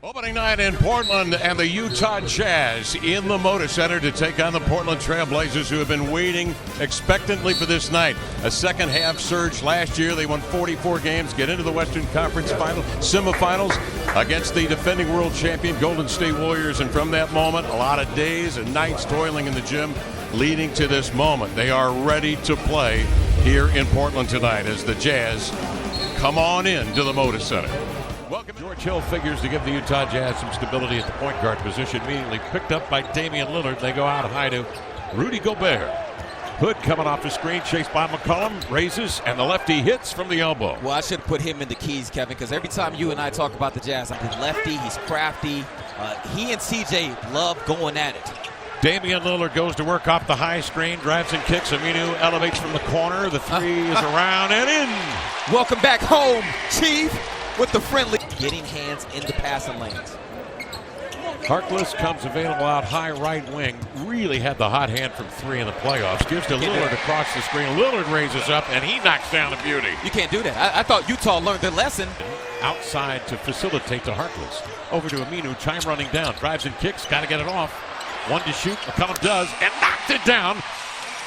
Opening night in Portland, and the Utah Jazz in the Moda Center to take on the Portland Trail Blazers, who have been waiting expectantly for this night. A second half surge last year. They won 44 games, get into the Western Conference semifinals against the defending world champion Golden State Warriors. And from that moment, a lot of days and nights toiling in the gym leading to this moment. They are ready to play here in Portland tonight as the Jazz come on in to the Moda Center. Welcome. George Hill figures to give the Utah Jazz some stability at the point guard position. Immediately picked up by Damian Lillard. They go out high to Rudy Gobert. Hood coming off the screen, chased by McCollum, raises, and the lefty hits from the elbow. Well, I should put him in the keys, Kevin, because every time you and I talk about the Jazz, I'm the lefty, he's crafty. He and CJ love going at it. Damian Lillard goes to work off the high screen, drives and kicks. Aminu elevates from the corner. The three is around and in. Welcome back home, Chief, with the friendly. Getting hands in the passing lanes. Harkless comes available out high right wing. Really had the hot hand from three in the playoffs. Gives to Lillard across the screen. Lillard raises up and he knocks down a beauty. You can't do that. I thought Utah learned their lesson. Outside to facilitate to Harkless. Over to Aminu, time running down. Drives and kicks, got to get it off. One to shoot, McCollum does, and knocked it down.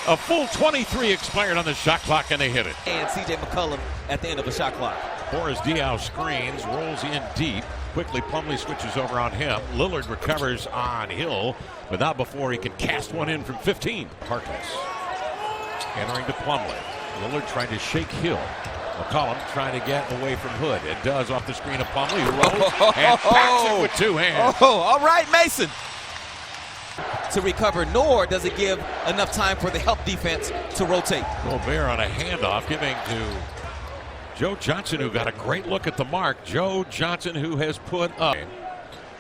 A full 23 expired on the shot clock, and they hit it. And CJ McCollum at the end of the shot clock. Boris Diaw screens, rolls in deep. Quickly, Plumlee switches over on him. Lillard recovers on Hill, but not before he can cast one in from 15. Harkless entering to Plumlee. Lillard trying to shake Hill. McCollum trying to get away from Hood. It does off the screen of Plumlee, who rolls and backs it with two hands. All right, Mason. To recover, nor does it give enough time for the help defense to rotate. Gobert on a handoff, giving to Joe Johnson, who got a great look at the mark. Joe Johnson, who has put up.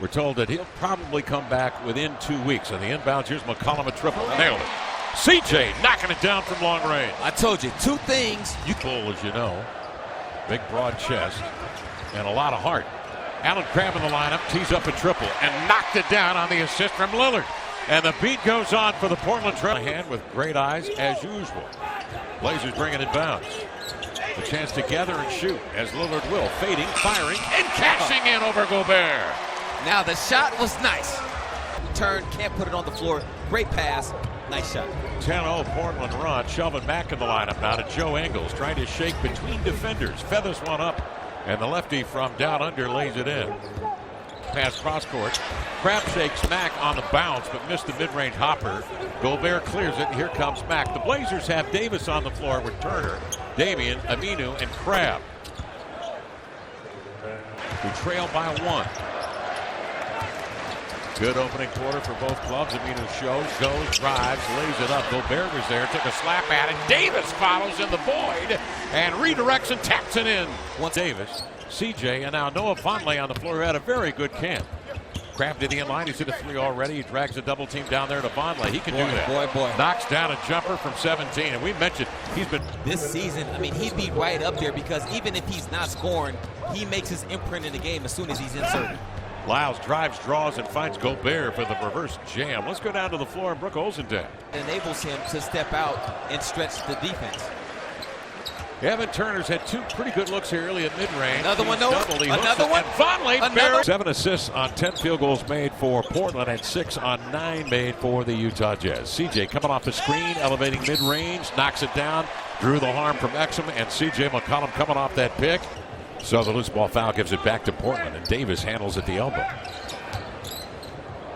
We're told that he'll probably come back within 2 weeks. On the inbounds, here's McCollum, a triple. Nailed it. CJ knocking it down from long range. I told you, two things. You full, as you know. Big, broad chest and a lot of heart. Allen Crabbe in the lineup, tees up a triple and knocked it down on the assist from Lillard. And the beat goes on for the Portland Trail. Hand with great eyes as usual. Blazers bringing it bounce. A chance to gather and shoot as Lillard will. Fading, firing, and cashing in over Gobert. Now the shot was nice. Turn, can't put it on the floor. Great pass, nice shot. 10-0 Portland run. Shelvin Mack in the lineup now to Joe Ingles. Trying to shake between defenders. Feathers one up. And the lefty from down under lays it in. Pass cross court. Crabbe shakes Mack on the bounce, but missed the mid-range hopper. Gobert clears it, and here comes Mack. The Blazers have Davis on the floor with Turner, Damian, Aminu, and Crabbe, who trail by one. Good opening quarter for both clubs. Aminu goes, drives, lays it up. Gobert was there, took a slap at it. Davis follows in the void and redirects and taps it in. Once Davis, CJ, and now Noah Vonleh on the floor, who had a very good camp. Crabbe to the inline. He's hit a three already. He drags a double team down there to Vonleh. He can do that. Boy. Knocks down a jumper from 17. And we mentioned he's been. This season, I mean, he'd be right up there because even if he's not scoring, he makes his imprint in the game as soon as he's inserted. Lyles drives, draws, and finds Gobert for the reverse jam. Let's go down to the floor and Brooke Olsendahl. It enables him to step out and stretch the defense. Evan Turner's had two pretty good looks here early at mid-range. Another one, Noah. Another one. Vonleh, 7 assists on 10 field goals made for Portland and 6 on 9 made for the Utah Jazz. CJ coming off the screen, elevating mid-range, knocks it down, drew the harm from Ximo, and CJ McCollum coming off that pick. So the loose ball foul gives it back to Portland, and Davis handles at the elbow.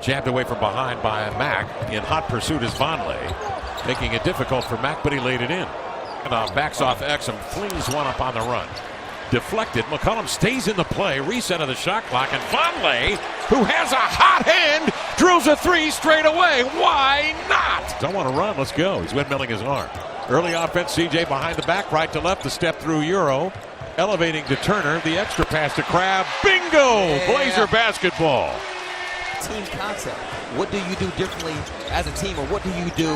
Jabbed away from behind by Mack. In hot pursuit is Vonleh, making it difficult for Mack, but he laid it in. And backs off Ximo, flings one up on the run. Deflected, McCollum stays in the play, reset of the shot clock, and Vonleh, who has a hot hand, drills a three straight away. Why not? Don't want to run, let's go. He's windmilling his arm. Early offense, CJ behind the back, right to left, the step through Euro. Elevating to Turner, the extra pass to Crabbe. Bingo! Yeah. Blazer basketball. Team concept. What do you do differently as a team, or what do you do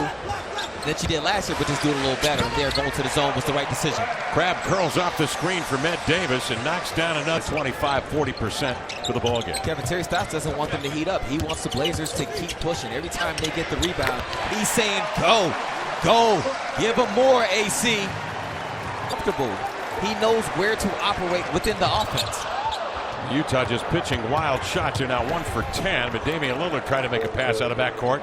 that you did last year, but just do it a little better? And there, going to the zone was the right decision. Crabbe curls off the screen for Med Davis and knocks down another 25-40% for the ball game. Kevin, Terry Stotts doesn't want them to heat up. He wants the Blazers to keep pushing. Every time they get the rebound, he's saying, go, give them more, AC. Comfortable. He knows where to operate within the offense. Utah just pitching wild shots here now, 1 for 10, but Damian Lillard tried to make a pass out of backcourt.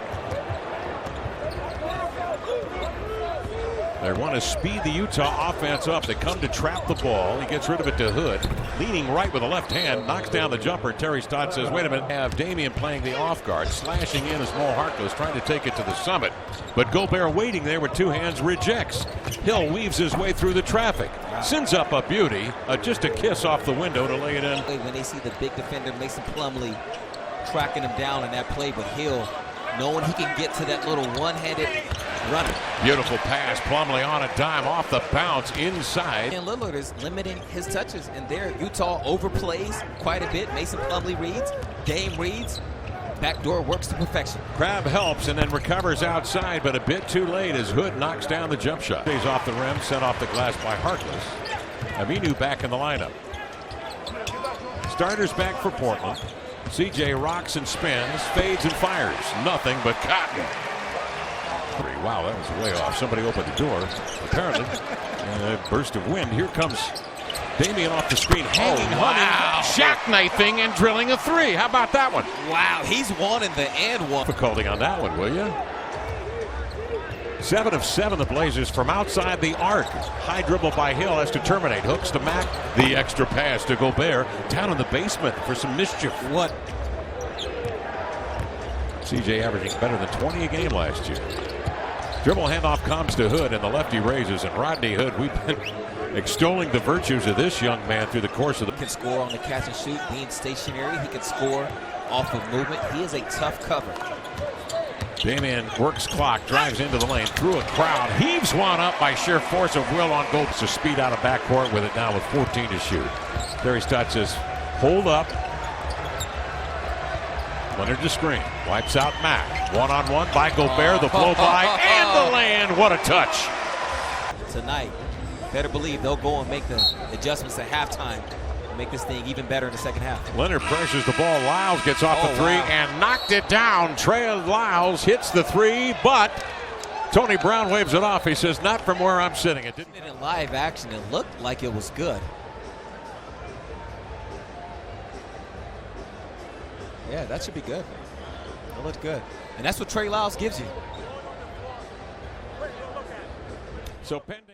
They want to speed the Utah offense up. They come to trap the ball. He gets rid of it to Hood. Leaning right with the left hand, knocks down the jumper. Terry Stott says, wait a minute. Have Damian playing the off guard, slashing in as Mo Harkless, trying to take it to the summit. But Gobert waiting there with 2 hands, rejects. Hill weaves his way through the traffic. Sends up a beauty. Just a kiss off the window to lay it in. When they see the big defender, Mason Plumlee, tracking him down in that play, but Hill, knowing he can get to that little one-handed runner. Beautiful pass. Plumlee on a dime off the bounce inside. And Lillard is limiting his touches, and there Utah overplays quite a bit. Mason Plumlee reads, Dame reads. Backdoor works to perfection. Crabbe helps and then recovers outside, but a bit too late as Hood knocks down the jump shot. He's off the rim, sent off the glass by Harkless. Aminu back in the lineup. Starters back for Portland. CJ rocks and spins, fades and fires. Nothing but cotton. Wow, that was way off. Somebody opened the door. Apparently, a burst of wind. Here comes Damian off the screen, hanging, wow. Shaq knifing and drilling a 3. How about that one? Wow, he's wanting the and one. Difficulty on that one, will you? 7 of 7, the Blazers from outside the arc. High dribble by Hill has to terminate. Hooks to Mack. The extra pass to Gobert. Down in the basement for some mischief. What? CJ averaging better than 20 a game last year. Dribble handoff comes to Hood, and the lefty raises. And Rodney Hood, we've been extolling the virtues of this young man through the course of the... He can score on the catch and shoot, being stationary. He can score off of movement. He is a tough cover. Damian works clock, drives into the lane, through a crowd, heaves one up by sheer force of will on goal. So speed out of backcourt with it now with 14 to shoot. Terry Stott says, hold up. Leonard to screen, wipes out Mack. One-on-one by Gobert, the blow by, and the land. What a touch. Tonight, better believe they'll go and make the adjustments at halftime. Make this thing even better in the second half. Leonard pressures the ball. Lyles gets off the 3 and knocked it down. Trey Lyles hits the 3, but Tony Brown waves it off. He says, not from where I'm sitting. It didn't. In live action, it looked like it was good. Yeah, that should be good. That looked good. And that's what Trey Lyles gives you. So pending.